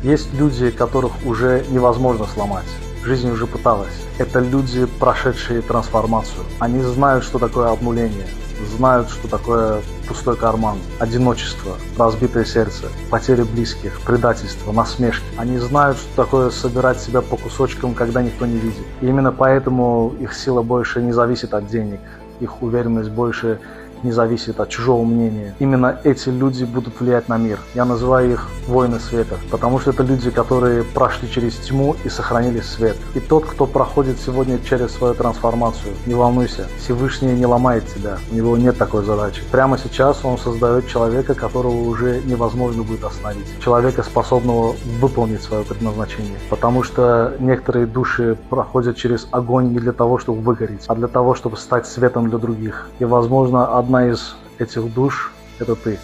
Есть люди, которых уже невозможно сломать. Жизнь уже пыталась. Это люди, прошедшие трансформацию. Они знают, что такое обнуление, знают, что такое пустой карман, одиночество, разбитое сердце, потери близких, предательство, насмешки. Они знают, что такое собирать себя по кусочкам, когда никто не видит. И именно поэтому их сила больше не зависит от денег, их уверенность больше не зависит от чужого мнения. Именно эти люди будут влиять на мир. Я называю их воины света, потому что это люди, которые прошли через тьму и сохранили свет. И тот, кто проходит сегодня через свою трансформацию, не волнуйся, Всевышний не ломает тебя, у него нет такой задачи. Прямо сейчас он создает человека, которого уже невозможно будет остановить. Человека, способного выполнить свое предназначение. Потому что некоторые души проходят через огонь не для того, чтобы выгореть, а для того, чтобы стать светом для других. И, возможно, одна из этих душ – это ты.